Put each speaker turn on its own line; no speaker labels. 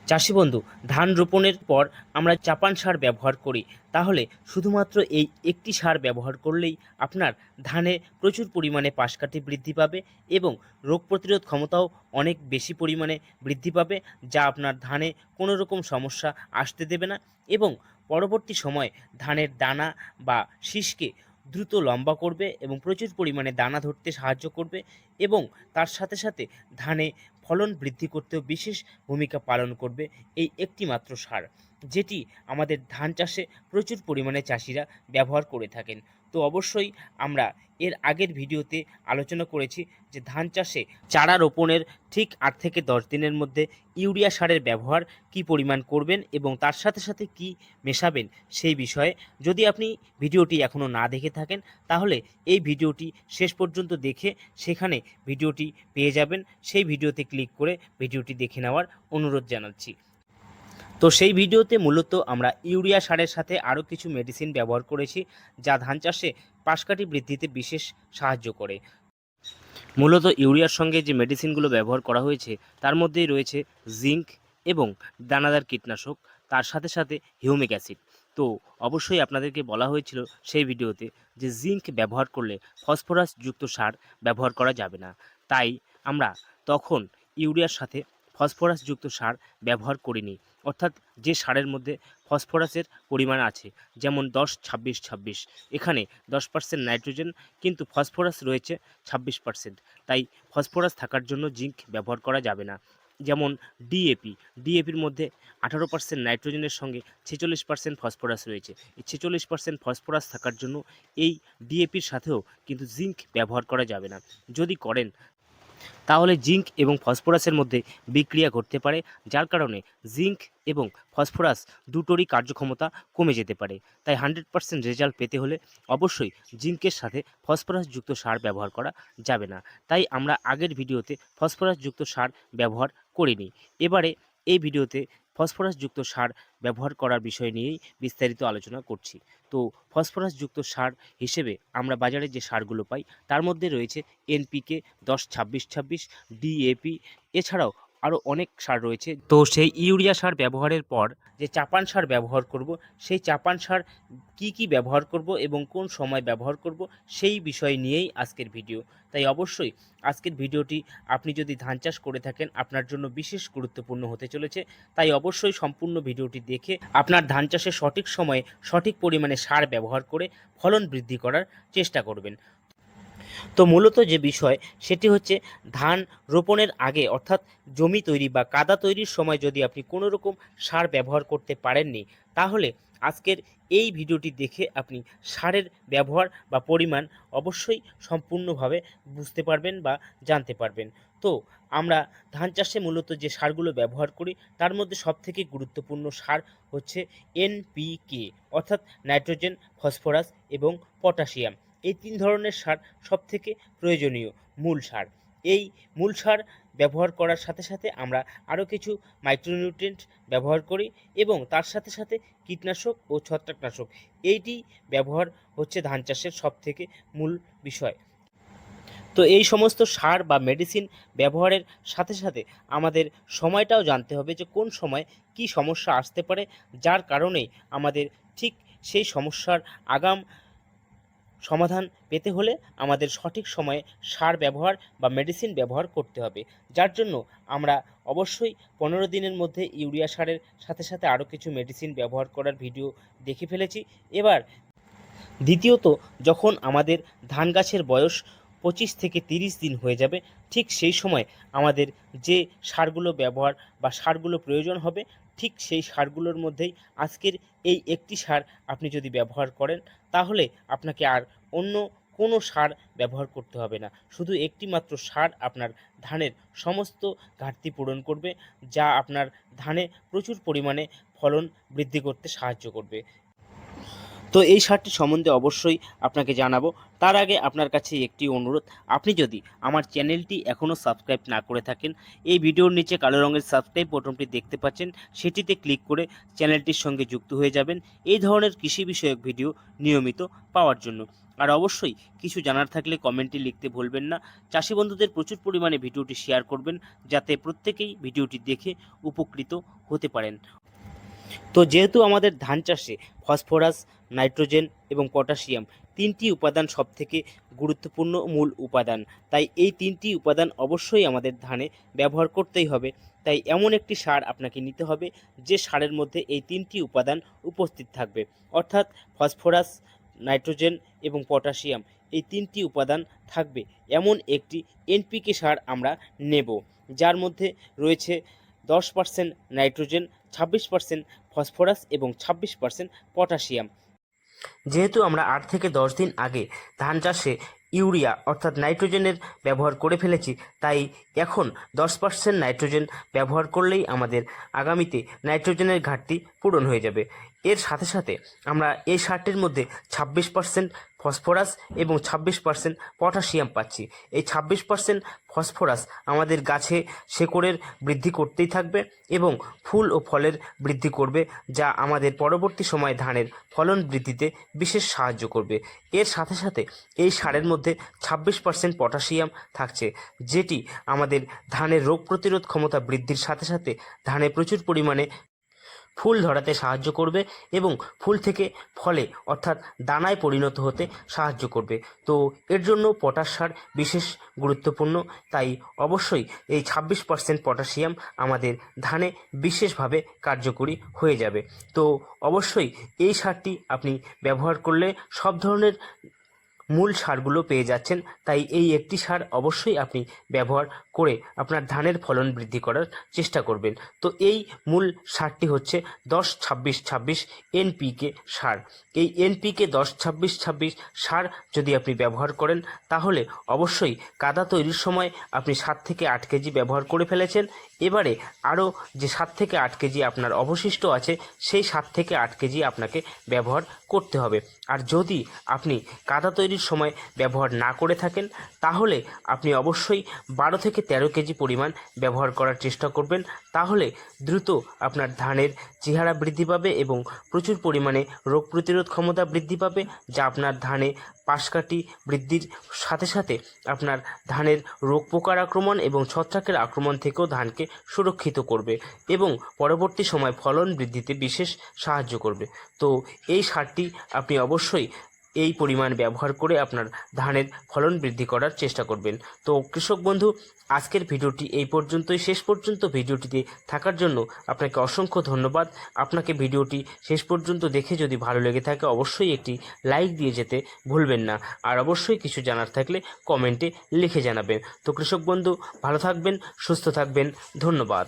চাষি বন্ধু, ধান রোপণের পর আমরা চাপান সার ব্যবহার করি, তাহলে শুধুমাত্র এই একটি সার ব্যবহার করলেই আপনার ধানে প্রচুর পরিমাণে পাশকাঠি বৃদ্ধি পাবে এবং রোগ প্রতিরোধ ক্ষমতাও অনেক বেশি পরিমাণে বৃদ্ধি পাবে, যা আপনার ধানে কোনো রকম সমস্যা আসতে দেবে না এবং পরবর্তী সময় ধানের দানা বা শীষকে দ্রুত লম্বা করবে এবং প্রচুর পরিমাণে দানা ধরতে সাহায্য করবে এবং তার সাথে সাথে ধানে ফলন বৃদ্ধি করতেও বিশেষ ভূমিকা পালন করবে এই একটি মাত্র সার, যেটি আমাদের ধান চাষে প্রচুর পরিমাণে চাষিরা ব্যবহার করে থাকেন। তো অবশ্যই আমরা এর আগের ভিডিওতে আলোচনা করেছি যে ধান চাষে চারা রোপণের ঠিক 8 থেকে 10 দিনের মধ্যে ইউরিয়া সারের ব্যবহার কি পরিমাণ করবেন এবং তার সাথে সাথে কি মেশাবেন সেই বিষয়ে। যদি আপনি ভিডিওটি এখনও না দেখে থাকেন, তাহলে এই ভিডিওটি শেষ পর্যন্ত দেখে সেখানে ভিডিওটি পেয়ে যাবেন। সেই ভিডিওতে ক্লিক করে ভিডিওটি দেখে নেওয়ার অনুরোধ জানাচ্ছি। তো সেই ভিডিওতে মূলত আমরা ইউরিয়া সারের সাথে আরও কিছু মেডিসিন ব্যবহার করেছি, যা ধান চাষে পাশকাঠি বৃদ্ধিতে বিশেষ সাহায্য করে। মূলত ইউরিয়ার সঙ্গে যে মেডিসিনগুলো ব্যবহার করা হয়েছে তার মধ্যেই রয়েছে জিঙ্ক এবং দানাদার কীটনাশক, তার সাথে সাথে হিউমিক অ্যাসিড। তো অবশ্যই আপনাদেরকে বলা হয়েছিল সেই ভিডিওতে যে জিঙ্ক ব্যবহার করলে ফসফরাস যুক্ত সার ব্যবহার করা যাবে না, তাই আমরা তখন ইউরিয়ার সাথে ফসফরাস যুক্ত সার ব্যবহার করিনি। অর্থাৎ যে সারের মধ্যে ফসফরাসের পরিমাণ আছে, যেমন 10-26-26, এখানে 10% নাইট্রোজেন কিন্তু ফসফরাস রয়েছে 26%, তাই ফসফরাস থাকার জন্য জিঙ্ক ব্যবহার করা যাবে না। যেমন ডিএপির মধ্যে 18% নাইট্রোজেনের সঙ্গে 46% ফসফরাস রয়েছে। এই 46% ফসফরাস থাকার জন্য এই ডিএপির সাথেও কিন্তু জিঙ্ক ব্যবহার করা যাবে না। যদি করেন তাহলে জিঙ্ক এবং ফসফরাসের মধ্যে বিক্রিয়া ঘটতে পারে, যার কারণে জিঙ্ক এবং ফসফরাস দুটোরই কার্যক্ষমতা কমে যেতে পারে। তাই 100% রেজাল্ট পেতে হলে অবশ্যই জিঙ্কের সাথে ফসফরাসযুক্ত সার ব্যবহার করা যাবে না। তাই আমরা আগের ভিডিওতে ফসফরাসযুক্ত সার ব্যবহার করিনি। এবারে এই ভিডিওতে ফসফরাসযুক্ত সার ব্যবহার করার বিষয় নিয়েই বিস্তারিত আলোচনা করছি। তো ফসফরাসযুক্ত সার হিসেবে আমরা বাজারে যে সারগুলো পাই তার মধ্যে রয়েছে এনপিকে 10-26-26, ডিএপি, এছাড়াও আরও অনেক সার রয়েছে। তো সেই ইউরিয়া সার ব্যবহারের পর যে চাপান সার ব্যবহার করব, সেই চাপান সার কি ব্যবহার করব এবং কোন সময় ব্যবহার করব সেই বিষয় নিয়েই আজকের ভিডিও। তাই অবশ্যই আজকের ভিডিওটি আপনি যদি ধান চাষ করে থাকেন আপনার জন্য বিশেষ গুরুত্বপূর্ণ হতে চলেছে। তাই অবশ্যই সম্পূর্ণ ভিডিওটি দেখে আপনার ধান চাষে সঠিক সময়ে সঠিক পরিমাণে সার ব্যবহার করে ফলন বৃদ্ধি করার চেষ্টা করবেন। তো মূলত যে বিষয় সেটি হচ্ছে ধান রোপণের আগে, অর্থাৎ জমি তৈরি বা কাদা তৈরির সময় যদি আপনি কোনো রকম সার ব্যবহার করতে পারেননি, তাহলে আজকের এই ভিডিওটি দেখে আপনি সারের ব্যবহার বা পরিমাণ অবশ্যই সম্পূর্ণভাবে বুঝতে পারবেন বা জানতে পারবেন। তো আমরা ধান চাষে মূলত যে সারগুলো ব্যবহার করি তার মধ্যে সবথেকে গুরুত্বপূর্ণ সার হচ্ছে এনপিকে, অর্থাৎ নাইট্রোজেন, ফসফরাস এবং পটাশিয়াম। এই 3 ধরনের সার সবথেকে প্রয়োজনীয় মূল সার। এই মূল সার ব্যবহার করার সাথে সাথে আমরা আরও কিছু মাইক্রোনিউট্রিয়েন্ট ব্যবহার করি এবং তার সাথে সাথে কীটনাশক ও ছত্রাকনাশক, এইটি ব্যবহার হচ্ছে ধান চাষের সবথেকে মূল বিষয়। তো এই সমস্ত সার বা মেডিসিন ব্যবহারের সাথে সাথে আমাদের সময়টাও জানতে হবে যে কোন সময় কি সমস্যা আসতে পারে, যার কারণে আমাদের ঠিক সেই সমস্যার আগাম সমাধান পেতে হলে আমাদের সঠিক সময়ে সার ব্যবহার বা মেডিসিন ব্যবহার করতে হবে। যার জন্য আমরা অবশ্যই 15 দিনের মধ্যে ইউরিয়া সারের সাথে সাথে আরও কিছু মেডিসিন ব্যবহার করার ভিডিও দেখে ফেলেছি। এবার দ্বিতীয়ত, যখন আমাদের ধান গাছের বয়স 25 থেকে 30 দিন হয়ে যাবে, ঠিক সেই সময় আমাদের যে সারগুলো ব্যবহার বা সারগুলো প্রয়োজন হবে, ঠিক সেই সারগুলোর মধ্যেই আজকের এই একটি সার আপনি যদি ব্যবহার করেন, তাহলে আপনাকে আর অন্য কোনো সার ব্যবহার করতে হবে না। শুধু একটি মাত্র সার আপনার ধানের সমস্ত ঘাটতি পূরণ করবে, যা আপনার ধানে প্রচুর পরিমাণে ফলন বৃদ্ধি করতে সাহায্য করবে। তো এই সারটি সম্বন্ধে অবশ্যই আপনাকে জানাবো। তার আগে আপনার কাছে একটি অনুরোধ, আপনি যদি আমার চ্যানেলটি এখনও সাবস্ক্রাইব না করে থাকেন, এই ভিডিওর নিচে কালো রঙের সাবস্ক্রাইব বটনটি দেখতে পাচ্ছেন, সেটিতে ক্লিক করে চ্যানেলটির সঙ্গে যুক্ত হয়ে যাবেন এই ধরনের কৃষি বিষয়ক ভিডিও নিয়মিত পাওয়ার জন্য। আর অবশ্যই কিছু জানার থাকলে কমেন্টে লিখতে ভুলবেন না। চাষি বন্ধুদের প্রচুর পরিমাণে ভিডিওটি শেয়ার করবেন, যাতে প্রত্যেকেই ভিডিওটি দেখে উপকৃত হতে পারেন। তো যেহেতু আমাদের ধান চাষে ফসফরাস, নাইট্রোজেন এবং পটাশিয়াম তিনটি উপাদান সবথেকে গুরুত্বপূর্ণ মূল উপাদান, তাই এই তিনটি উপাদান অবশ্যই আমাদের ধানে ব্যবহার করতেই হবে। তাই এমন একটি সার আপনাকে নিতে হবে যে সারের মধ্যে এই তিনটি উপাদান উপস্থিত থাকবে, অর্থাৎ ফসফরাস, নাইট্রোজেন এবং পটাশিয়াম এই তিনটি উপাদান থাকবে এমন একটি এনপিকে সার আমরা নেব, যার মধ্যে রয়েছে 10% নাইট্রোজেন, 26% ফসফরাস এবং 26% পটাশিয়াম। যেহেতু আমরা 8 থেকে 10 দিন আগে ধান চাষে ইউরিয়া অর্থাৎ নাইট্রোজেনের ব্যবহার করে ফেলেছি, তাই এখন 10% নাইট্রোজেন ব্যবহার করলেই আমাদের আগামীতে নাইট্রোজেনের ঘাটতি পূরণ হয়ে যাবে। এর সাথে সাথে আমরা এই সারটির মধ্যে 26% ফসফরাস এবং 26% পটাশিয়াম পাচ্ছি। এই 26% ফসফরাস আমাদের গাছে শেকড়ের বৃদ্ধি করতেই থাকবে এবং ফুল ও ফলের বৃদ্ধি করবে, যা আমাদের পরবর্তী সময়ে ধানের ফলন বৃদ্ধিতে বিশেষ সাহায্য করবে। এর সাথে সাথে এই সারের মধ্যে 26% পটাশিয়াম থাকছে, যেটি আমাদের ধানের রোগ প্রতিরোধ ক্ষমতা বৃদ্ধির সাথে সাথে ধানে প্রচুর পরিমাণে ফুল ধরাতে সাহায্য করবে এবং ফুল থেকে ফলে অর্থাৎ দানায় পরিণত হতে সাহায্য করবে। তো এর জন্য পটাশ সার বিশেষ গুরুত্বপূর্ণ, তাই অবশ্যই এই 26% পটাশিয়াম আমাদের ধানে বিশেষভাবে কার্যকরী হয়ে যাবে। তো অবশ্যই এই সারটি আপনি ব্যবহার করলে সব ধরনের মূল সারগুলো পেয়ে যাচ্ছেন, তাই এই একটি সার অবশ্যই আপনি ব্যবহার করে আপনার ধানের ফলন বৃদ্ধি করার চেষ্টা করবেন। তো এই মূল সারটি হচ্ছে 10-26-26 এনপিকে সার। এই এনপিকে 10-26-26 সার যদি আপনি ব্যবহার করেন, তাহলে অবশ্যই কাদা তৈরির সময় আপনি 7 থেকে 8 কেজি ব্যবহার করে ফেলেছেন। এবারে আরও যে 7 থেকে 8 কেজি আপনার অবশিষ্ট আছে, সেই 7 থেকে 8 কেজি আপনাকে ব্যবহার করতে হবে। আর যদি আপনি কাদা তৈরির সময় ব্যবহার না করে থাকেন, তাহলে আপনি অবশ্যই 12 থেকে 13 কেজি পরিমাণ ব্যবহার করার চেষ্টা করবেন। তাহলে দ্রুত আপনার ধানের চেহারা বৃদ্ধি পাবে এবং প্রচুর পরিমাণে রোগ প্রতিরোধ ক্ষমতা বৃদ্ধি পাবে, যা আপনার ধানে পাশকাঠি বৃদ্ধির সাথে সাথে আপনার ধানের রোগ পোকার আক্রমণ এবং ছত্রাকের আক্রমণ থেকেও ধানকে সুরক্ষিত করবে এবং পরবর্তী সময় ফলন বৃদ্ধিতে বিশেষ সাহায্য করবে। তো এই সারটি আপনি অবশ্যই এই পরিমাণ ব্যবহার করে আপনার ধানের ফলন বৃদ্ধি করার চেষ্টা করবেন। তো কৃষক বন্ধু, আজকের ভিডিওটি এই পর্যন্তই। শেষ পর্যন্ত ভিডিওটিতে থাকার জন্য আপনাকে অসংখ্য ধন্যবাদ। আপনাকে ভিডিওটি শেষ পর্যন্ত দেখে যদি ভালো লেগে থাকে, অবশ্যই একটি লাইক দিয়ে যেতে ভুলবেন না। আর অবশ্যই কিছু জানার থাকলে কমেন্টে লিখে জানাবেন। তো কৃষক বন্ধু, ভালো থাকবেন, সুস্থ থাকবেন, ধন্যবাদ।